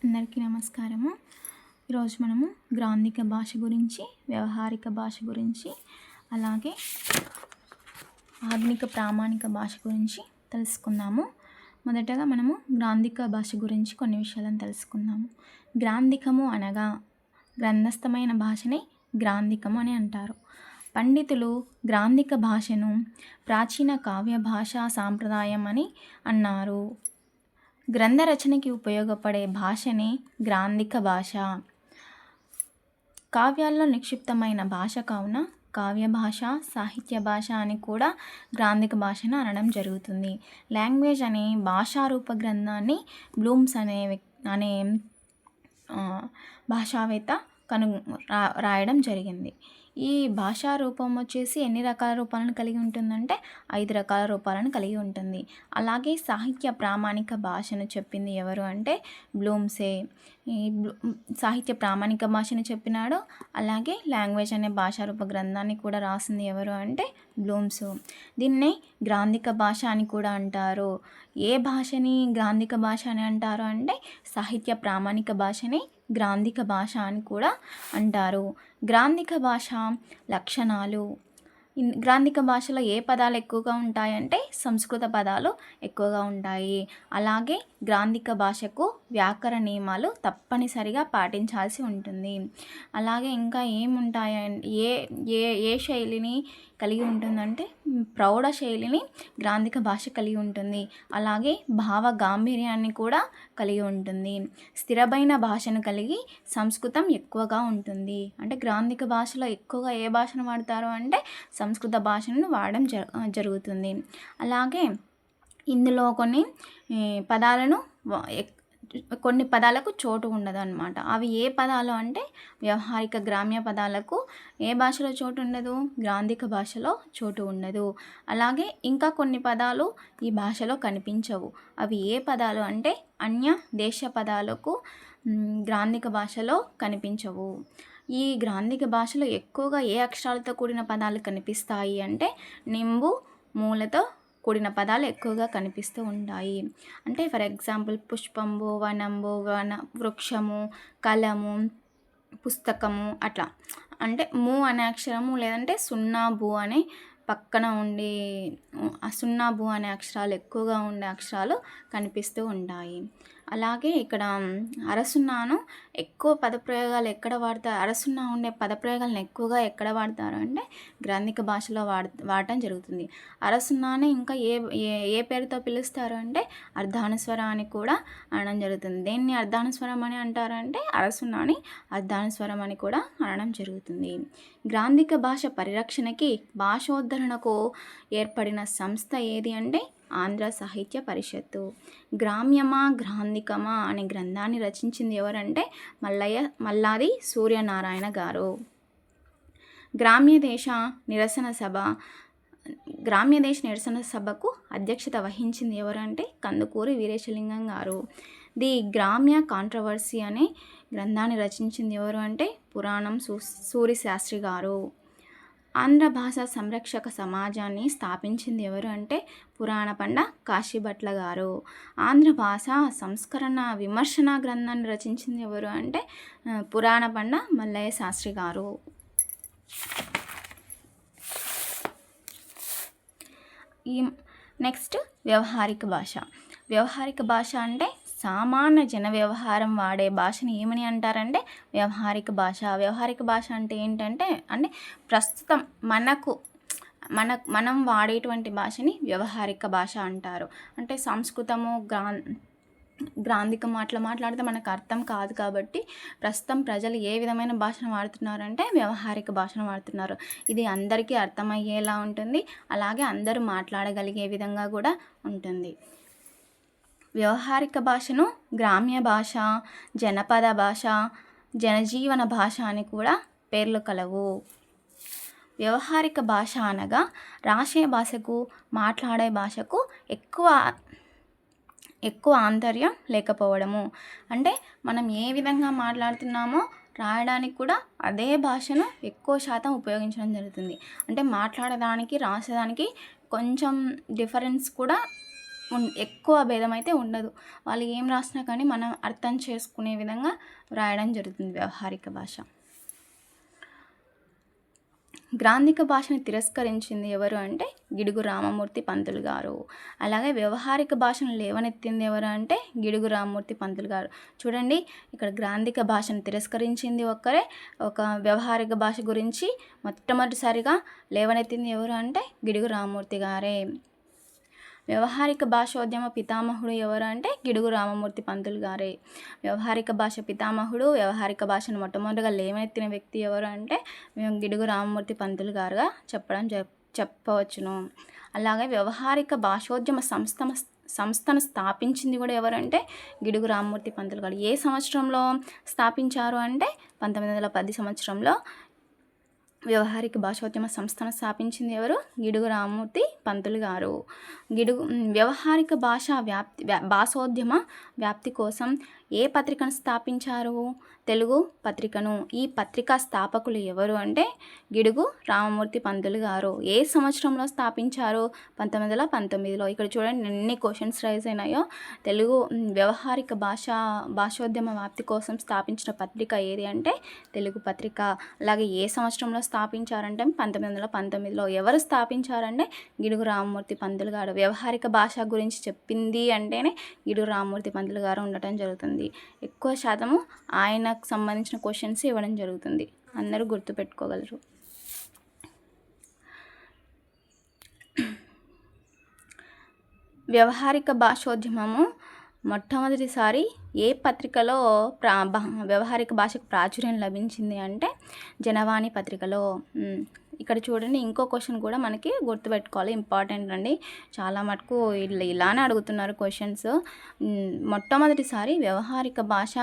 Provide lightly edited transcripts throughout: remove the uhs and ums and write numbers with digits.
అందరికీ నమస్కారము. ఈరోజు మనము గ్రాంధిక భాష గురించి, వ్యవహారిక భాష గురించి, అలాగే ఆధునిక ప్రామాణిక భాష గురించి తెలుసుకుందాము. మొదటగా మనము గ్రాంధిక భాష గురించి కొన్ని విషయాలను తెలుసుకుందాము. గ్రాంధికము అనగా గ్రంథస్థమైన భాషని గ్రాంధికము అని అంటారు. పండితులు గ్రాంధిక భాషను ప్రాచీన కావ్య భాషా సాంప్రదాయం అని అన్నారు. గ్రంథ రచనకి ఉపయోగపడే భాషనే గ్రాంధిక భాష. కావ్యాల్లో నిక్షిప్తమైన భాష కావున కావ్య భాష, సాహిత్య భాష అని కూడా గ్రాంధిక భాషను అనడం జరుగుతుంది. లాంగ్వేజ్ అనే భాషారూప గ్రంథాన్ని బ్లూమ్స్ అనే భాషావేత్త రాయడం జరిగింది. ఈ భాషా రూపం వచ్చేసి ఎన్ని రకాల రూపాలను కలిగి ఉంటుందంటే 5 రకాల రూపాలను కలిగి ఉంటుంది. అలాగే సాహిత్య ప్రామాణిక భాషను చెప్పింది ఎవరు అంటే బ్లూమ్సే. ఈ సాహిత్య ప్రామాణిక భాషను చెప్పినాడు. అలాగే లాంగ్వేజ్ అనే భాషారూప గ్రంథాన్ని కూడా రాసింది ఎవరు అంటే బ్లూమ్స్. దీన్నే గ్రాంధిక భాష అని కూడా అంటారు. ఏ భాషని గ్రాంధిక భాష అని అంటారు అంటే సాహిత్య ప్రామాణిక భాషని గ్రాంధిక భాష అని కూడా అంటారు. గ్రాంధిక భాష లక్షణాలు. గ్రాంధిక భాషలో ఏ పదాలు ఎక్కువగా ఉంటాయంటే సంస్కృత పదాలు ఎక్కువగా ఉంటాయి. అలాగే గ్రాంధిక భాషకు వ్యాకరణ నియమాలు తప్పనిసరిగా పాటించాల్సి ఉంటుంది. అలాగే ఇంకా ఏముంటాయంటే ఏ శైలిని కలిగి ఉంటుందంటే ప్రౌఢ శైలిని గ్రాంధిక భాష కలిగి ఉంటుంది. అలాగే భావ గాంభీర్యాన్ని కూడా కలిగి ఉంటుంది. స్థిరమైన భాషను కలిగి సంస్కృతం ఎక్కువగా ఉంటుంది. అంటే గ్రాంధిక భాషలో ఎక్కువగా ఏ భాషను వాడతారు అంటే సంస్కృత భాషను వాడడం జరుగుతుంది. అలాగే ఇందులో కొన్ని పదాలకు చోటు ఉండదు అన్నమాట. అవి ఏ పదాలు అంటే వ్యవహారిక గ్రామ్య పదాలకు ఏ భాషలో చోటు ఉండదు, గ్రాంధిక భాషలో చోటు ఉండదు. అలాగే ఇంకా కొన్ని పదాలు ఈ భాషలో కనిపించవు. అవి ఏ పదాలు అంటే అన్య దేశ పదాలకు గ్రాంధిక భాషలో కనిపించవు. ఈ గ్రాంధిక భాషలో ఎక్కువగా ఏ అక్షరాలతో కూడిన పదాలు కనిపిస్తాయి అంటే నింబు, మూలతో కూడిన పదాలు ఎక్కువగా కనిపిస్తూ ఉంటాయి. అంటే ఫర్ ఎగ్జాంపుల్ పుష్పంబు, వనంబు, వృక్షము, కలము, పుస్తకము అట్లా. అంటే ము అనే అక్షరము లేదంటే సున్నా బు అనే పక్కన ఉండి సున్నా బు అనే అక్షరాలు ఎక్కువగా ఉండే అక్షరాలు కనిపిస్తూ ఉంటాయి. అలాగే ఇక్కడ అరసున్నాను ఎక్కువ పదప్రయోగాలు ఎక్కడ వాడతారు, అరసున్నా ఉండే పదప్రయోగాలను ఎక్కువగా ఎక్కడ వాడతారు అంటే గ్రాంధిక భాషలో వాడటం జరుగుతుంది. అరసున్నాని ఇంకా ఏ పేరుతో పిలుస్తారు అంటే అర్ధానుస్వర అని కూడా అనడం జరుగుతుంది. దేన్ని అర్ధానుస్వరం అని అంటారు అంటే అరసున్నాని అర్ధానుస్వరం అని కూడా అనడం జరుగుతుంది. గ్రాంధిక భాష పరిరక్షణకి, భాషోద్ధరణకు ఏర్పడిన సంస్థ ఏది అంటే ఆంధ్ర సాహిత్య పరిషత్తు. గ్రామ్యమా గ్రాంధికమా అనే గ్రంథాన్ని రచించింది ఎవరంటే మల్లాది సూర్యనారాయణ గారు. గ్రామ్య దేశ నిరసన సభకు అధ్యక్షత వహించింది ఎవరంటే కందుకూరి వీరేశలింగం గారు. ది గ్రామ్య కాంట్రవర్సీ అనే గ్రంథాన్ని రచించింది ఎవరు అంటే పురాణం సూరిశాస్త్రి గారు. ఆంధ్ర భాష సంరక్షక సమాజాన్ని స్థాపించింది ఎవరు అంటే పురాణ పండ కాశీభట్ల గారు. ఆంధ్ర భాష సంస్కరణ విమర్శన గ్రంథాన్ని రచించింది ఎవరు అంటే పురాణ పండ మల్లయ్య శాస్త్రి గారు. నెక్స్ట్ వ్యవహారిక భాష. వ్యవహారిక భాష అంటే సామాన్య జన వ్యవహారం వాడే భాషని ఏమని అంటారంటే వ్యవహారిక భాష. వ్యవహారిక భాష అంటే ఏంటంటే ప్రస్తుతం మనం వాడేటువంటి భాషని వ్యవహారిక భాష అంటారు. అంటే సంస్కృతము గ్రాంధికము అట్లా మాట్లాడితే మనకు అర్థం కాదు కాబట్టి ప్రస్తుతం ప్రజలు ఏ విధమైన భాషను వాడుతున్నారంటే వ్యవహారిక భాషను వాడుతున్నారు. ఇది అందరికీ అర్థమయ్యేలా ఉంటుంది. అలాగే అందరూ మాట్లాడగలిగే విధంగా కూడా ఉంటుంది. వ్యవహారిక భాషను గ్రామ్య భాష, జనపద భాష, జనజీవన భాష అని కూడా పేర్లు కలవు. వ్యవహారిక భాష అనగా రాసే భాషకు, మాట్లాడే భాషకు ఎక్కువ ఆంతర్యం లేకపోవడము. అంటే మనం ఏ విధంగా మాట్లాడుతున్నామో రాయడానికి కూడా అదే భాషను ఎక్కువ శాతం ఉపయోగించడం జరుగుతుంది. అంటే మాట్లాడడానికి రాసేదానికి కొంచెం డిఫరెన్స్ కూడా ఎక్కువ భేదం అయితే ఉండదు. వాళ్ళు ఏం రాసినా కానీ మనం అర్థం చేసుకునే విధంగా రాయడం జరుగుతుంది వ్యవహారిక భాష. గ్రాంధిక భాషని తిరస్కరించింది ఎవరు అంటే గిడుగు రామమూర్తి పంతులు గారు. అలాగే వ్యవహారిక భాషను లేవనెత్తింది ఎవరు అంటే గిడుగు రామమూర్తి పంతులు గారు. చూడండి, ఇక్కడ గ్రాంధిక భాషను తిరస్కరించింది ఒక్కరే, ఒక వ్యవహారిక భాష గురించి మొట్టమొదటిసారిగా లేవనెత్తింది ఎవరు అంటే గిడుగు రామమూర్తి గారే. వ్యవహారిక భాషోద్యమ పితామహుడు ఎవరు అంటే గిడుగు రామమూర్తి పంతులు గారే. వ్యవహారిక భాష పితామహుడు, వ్యవహారిక భాషను మొట్టమొదటిగా లేవనెత్తిన వ్యక్తి ఎవరు అంటే గిడుగు రామమూర్తి పంతులు గారుగా చెప్పవచ్చును. అలాగే వ్యవహారిక భాషోద్యమ సంస్థను స్థాపించింది కూడా ఎవరంటే గిడుగు రామమూర్తి పంతులు గారు. ఏ సంవత్సరంలో స్థాపించారు అంటే 1910 సంవత్సరంలో వ్యవహారిక భాషోద్యమ సంస్థను స్థాపించింది ఎవరు? గిడుగు రామమూర్తి పంతులు గారు. వ్యవహారిక భాషోద్యమ వ్యాప్తి కోసం ఏ పత్రికను స్థాపించారు? తెలుగు పత్రికను. ఈ పత్రికా స్థాపకులు ఎవరు అంటే గిడుగు రామమూర్తి పంతులు గారు. ఏ సంవత్సరంలో స్థాపించారు? 1919లో. ఇక్కడ చూడండి ఎన్ని క్వశ్చన్స్ రైజ్ అయినాయో. తెలుగు వ్యవహారిక భాషోద్యమ వ్యాప్తి కోసం స్థాపించిన పత్రిక ఏది అంటే తెలుగు పత్రిక. అలాగే ఏ సంవత్సరంలో స్థాపించారంటే 1919లో. ఎవరు స్థాపించారంటే గిడుగు రామమూర్తి పంతులు గారు. వ్యవహారిక భాష గురించి చెప్పింది అంటేనే గిడుగు రామమూర్తి పంతులు గారు ఉండటం జరుగుతుంది. ఎక్కువ శాతము ఆయనకు సంబంధించిన క్వశ్చన్స్ ఇవ్వడం జరుగుతుంది. అందరూ గుర్తుపెట్టుకోగలరు. వ్యవహారిక భాషోద్యమము మొట్టమొదటిసారి ఏ పత్రికలో వ్యవహారిక భాషకు ప్రాచుర్యం లభించింది అంటే జనవాణి పత్రికలో. ఇక్కడ చూడండి, ఇంకో క్వశ్చన్ కూడా మనకి గుర్తుపెట్టుకోవాలి, ఇంపార్టెంట్ అండి. చాలా మటుకు ఇలానే అడుగుతున్నారు క్వశ్చన్స్. మొట్టమొదటిసారి వ్యవహారిక భాష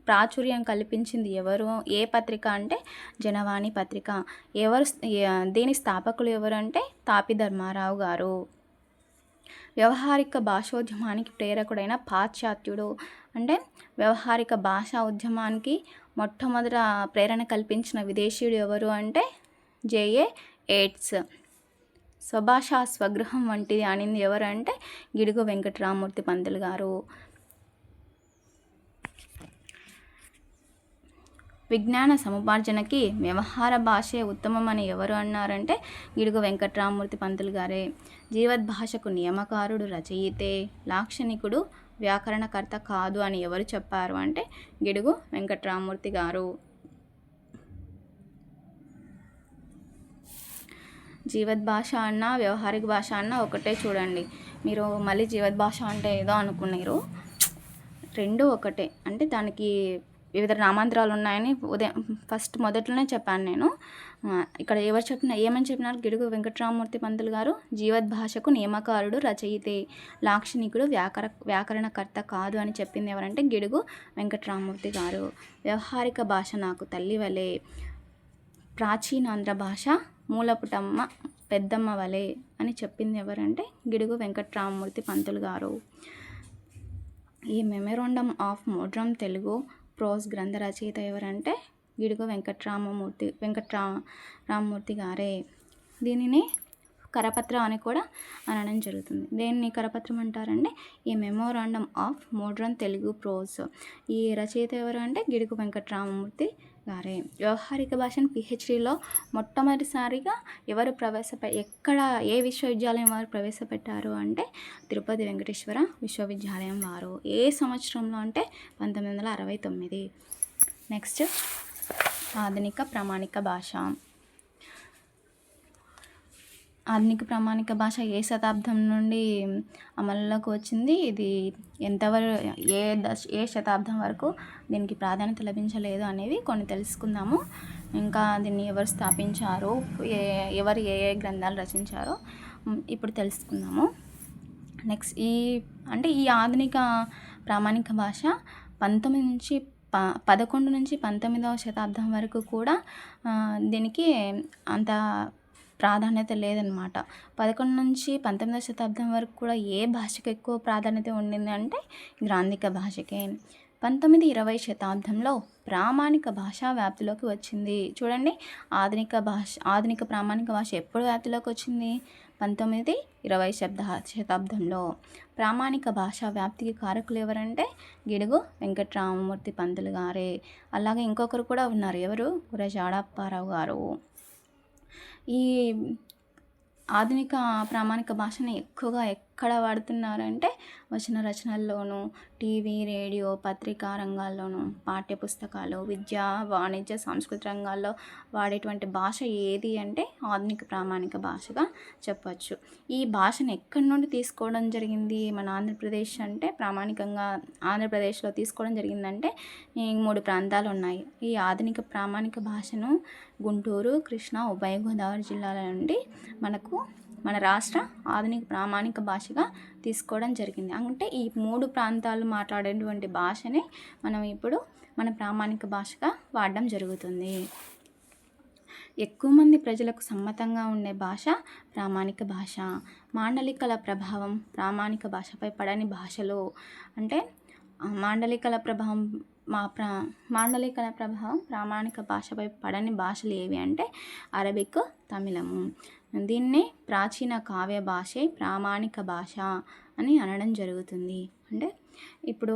ప్రాచుర్యం కల్పించింది ఎవరు? ఏ పత్రిక అంటే జనవాణి పత్రిక. దీని స్థాపకులు ఎవరు అంటే తాపి ధర్మారావు గారు. వ్యవహారిక భాషోద్యమానికి ప్రేరకుడైన పాశ్చాత్యుడు. అంటే వ్యవహారిక భాషా ఉద్యమానికి మొట్టమొదట ప్రేరణ కల్పించిన విదేశీయుడు ఎవరు అంటే జేఏ ఎయిట్స్. స్వభాష స్వగృహం వంటిది అనింది ఎవరు అంటే గిడుగు వెంకటరామమూర్తి పంతులు గారు. విజ్ఞాన సముపార్జనకి వ్యవహార భాషే ఉత్తమమని ఎవరు అన్నారంటే గిడుగు వెంకటరామమూర్తి పంతులు గారే. జీవద్భాషకు నియమకారుడు రచయితే, లాక్షణికుడు వ్యాకరణకర్త కాదు అని ఎవరు చెప్పారు అంటే గిడుగు వెంకటరామమూర్తి గారు. జీవద్భాష అన్న వ్యవహారిక భాష అన్న ఒకటే చూడండి. మీరు మళ్ళీ జీవద్భాష అంటే ఏదో అనుకున్నారు, రెండు ఒకటే. అంటే దానికి వివిధ నామాంతరాలు ఉన్నాయని మొదట్లోనే చెప్పాను నేను. ఇక్కడ ఏమని చెప్పినారు? గిడుగు వెంకటరామమూర్తి పంతులు గారు జీవద్భాషకు నియమకారుడు రచయితే, లాక్షణికుడు వ్యాకరణకర్త కాదు అని చెప్పింది ఎవరంటే గిడుగు వెంకటరామమూర్తి గారు. వ్యవహారిక భాష నాకు తల్లి వలె, ప్రాచీనాంధ్ర భాష మూలపుటమ్మ పెద్దమ్మ వలె అని చెప్పింది ఎవరంటే గిడుగు వెంకటరామమూర్తి పంతులు గారు. ఈ memorandum of modern Telugu prose గ్రంథ రచయిత ఎవరంటే గిడుగు వెంకటరామమూర్తి గారే. దీనిని కరపత్రం అని కూడా అనడం జరుగుతుంది. దేన్ని కరపత్రం అంటారంటే ఈ memorandum of modern Telugu prose. ఈ రచయిత ఎవరు అంటే గిడుగు వెంకటరామమూర్తి గారే. వ్యవహారిక భాషను పిహెచ్డిలో మొట్టమొదటిసారిగా ఎవరు ఏ విశ్వవిద్యాలయం వారు ప్రవేశపెట్టారు అంటే తిరుపతి వెంకటేశ్వర విశ్వవిద్యాలయం వారు. ఏ సంవత్సరంలో అంటే 1969. నెక్స్ట్ ఆధునిక ప్రామాణిక భాష. ఆధునిక ప్రామాణిక భాష ఏ శతాబ్దం నుండి అమలులోకి వచ్చింది? ఇది ఏ శతాబ్దం వరకు దీనికి ప్రాధాన్యత లభించలేదు అనేవి కొన్ని తెలుసుకుందాము. ఇంకా దీన్ని ఎవరు స్థాపించారు, ఎవరు ఏ గ్రంథాలు రచించారో ఇప్పుడు తెలుసుకుందాము. నెక్స్ట్ ఈ ఆధునిక ప్రామాణిక భాష 11 నుంచి 19వ శతాబ్దం వరకు కూడా దీనికి అంత ప్రాధాన్యత లేదనమాట. 11 నుంచి 19వ శతాబ్దం వరకు కూడా ఏ భాషకు ఎక్కువ ప్రాధాన్యత ఉండింది అంటే గ్రాంధిక భాషకే. 19-20 శతాబ్దంలో ప్రామాణిక భాష వ్యాప్తిలోకి వచ్చింది. చూడండి, ఆధునిక ప్రామాణిక భాష ఎప్పుడు వ్యాప్తిలోకి వచ్చింది? 19, 20 శతాబ్దంలో. ప్రామాణిక భాషా వ్యాప్తికి కారకులు ఎవరంటే గిడుగు వెంకట్రామమూర్తి పంతులు గారే. అలాగే ఇంకొకరు కూడా ఉన్నారు, ఎవరు, గురజాడ అప్పారావు గారు. ఈ ఆధునిక ప్రామాణిక భాషని ఎక్కువగా ఎక్కడ వాడుతున్నారంటే వచన రచనల్లోనూ, టీవీ, రేడియో, పత్రికా రంగాల్లోనూ, పాఠ్యపుస్తకాలు, విద్యా, వాణిజ్య, సాంస్కృతిక రంగాల్లో వాడేటువంటి భాష ఏది అంటే ఆధునిక ప్రామాణిక భాషగా చెప్పచ్చు. ఈ భాషను ఎక్కడి నుండి తీసుకోవడం జరిగింది మన ఆంధ్రప్రదేశ్ అంటే, ప్రామాణికంగా ఆంధ్రప్రదేశ్లో తీసుకోవడం జరిగిందంటే ఈ 3 ప్రాంతాలు ఉన్నాయి. ఈ ఆధునిక ప్రామాణిక భాషను గుంటూరు, కృష్ణా, ఉభయ గోదావరి జిల్లాల నుండి మన రాష్ట్ర ఆధునిక ప్రామాణిక భాషగా తీసుకోవడం జరిగింది. అంటే ఈ 3 ప్రాంతాలు మాట్లాడేటువంటి భాషని మనం ఇప్పుడు మన ప్రామాణిక భాషగా వాడడం జరుగుతుంది. ఎక్కువ మంది ప్రజలకు సమ్మతంగా ఉండే భాష ప్రామాణిక భాష. మాండలికల ప్రభావం ప్రామాణిక భాషపై పడని భాషలు అంటే మాండలికల ప్రభావం ప్రామాణిక భాషపై పడని భాషలు ఏవి అంటే అరబిక్, తమిళము. దీన్నే ప్రాచీన కావ్య భాషే ప్రామాణిక భాష అని అనడం జరుగుతుంది. అంటే ఇప్పుడు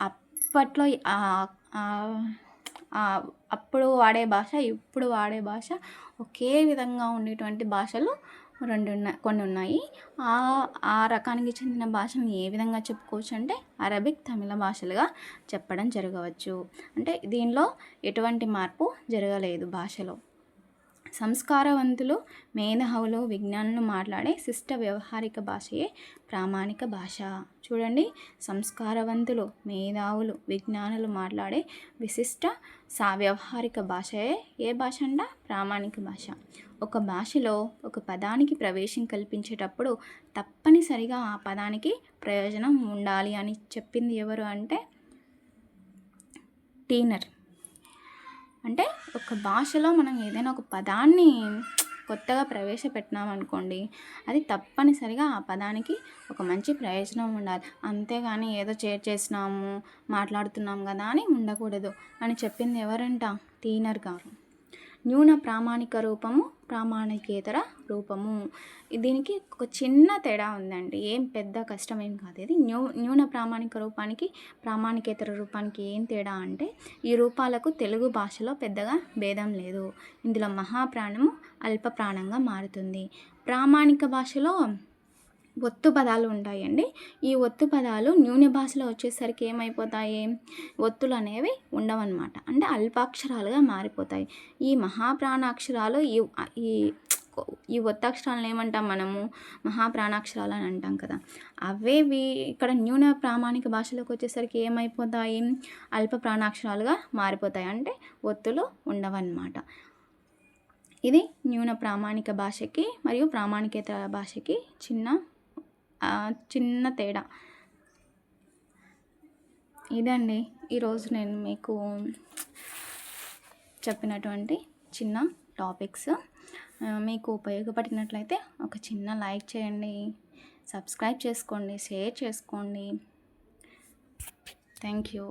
అప్పట్లో అప్పుడు వాడే భాష, ఇప్పుడు వాడే భాష ఒకే విధంగా ఉండేటువంటి భాషలు కొన్ని ఉన్నాయి. ఆ రకానికి చెందిన భాషను ఏ విధంగా చెప్పుకోవచ్చు అంటే అరబిక్, తమిళ భాషలుగా చెప్పడం జరగవచ్చు. అంటే దీనిలో ఎటువంటి మార్పు జరగలేదు భాషలో. సంస్కారవంతులు, మేధావులు, విజ్ఞానులు మాట్లాడే శిష్ట వ్యవహారిక భాషయే ప్రామాణిక భాష. చూడండి, సంస్కారవంతులు, మేధావులు, విజ్ఞానులు మాట్లాడే విశిష్ట వ్యవహారిక భాషయే ఏ భాష అంట? ప్రామాణిక భాష. ఒక భాషలో ఒక పదానికి ప్రవేశం కల్పించేటప్పుడు తప్పనిసరిగా ఆ పదానికి ప్రయోజనం ఉండాలి అని చెప్పింది ఎవరు అంటే టీనర్. అంటే ఒక భాషలో మనం ఏదైనా ఒక పదాన్ని కొత్తగా ప్రవేశపెట్టినామనుకోండి, అది తప్పనిసరిగా ఆ పదానికి ఒక మంచి ప్రయోజనం ఉండాలి. అంతేగాని ఏదో చేసినాము, మాట్లాడుతున్నాం కదా అని ఉండకూడదు అని చెప్పింది ఎవరంట? టీనర్ గారు. న్యూన ప్రామాణిక రూపము, ప్రామాణికేతర రూపము. దీనికి ఒక చిన్న తేడా ఉందండి, ఏం పెద్ద కష్టమేం కాదు. ఇది న్యూన ప్రామాణిక రూపానికి, ప్రామాణికేతర రూపానికి ఏం తేడా అంటే ఈ రూపాలకు తెలుగు భాషలో పెద్దగా భేదం లేదు. ఇందులో మహాప్రాణము అల్ప ప్రాణంగా మారుతుంది. ప్రామాణిక భాషలో ఒత్తు పదాలు ఉంటాయండి. ఈ ఒత్తు పదాలు న్యూన భాషలో వచ్చేసరికి ఏమైపోతాయి? ఒత్తులు అనేవి ఉండవన్నమాట. అంటే అల్పాక్షరాలుగా మారిపోతాయి. ఈ మహాప్రాణాక్షరాలు ఈ ఒత్తక్షరాలను ఏమంటాం మనము? మహాప్రాణాక్షరాలు అని అంటాం కదా. అవేవి ఇక్కడ న్యూన ప్రామాణిక భాషలోకి వచ్చేసరికి ఏమైపోతాయి? అల్ప ప్రాణాక్షరాలుగా మారిపోతాయి. అంటే ఒత్తులు ఉండవన్నమాట. ఇది న్యూన ప్రామాణిక భాషకి మరియు ప్రామాణికేతర భాషకి చిన్న తేడా. ఇదండి ఈరోజు నేను మీకు చెప్పినటువంటి చిన్న టాపిక్స్. మీకు ఉపయోగపడినట్లయితే ఒక చిన్న లైక్ చేయండి, సబ్స్క్రైబ్ చేసుకోండి, షేర్ చేసుకోండి. Thank you.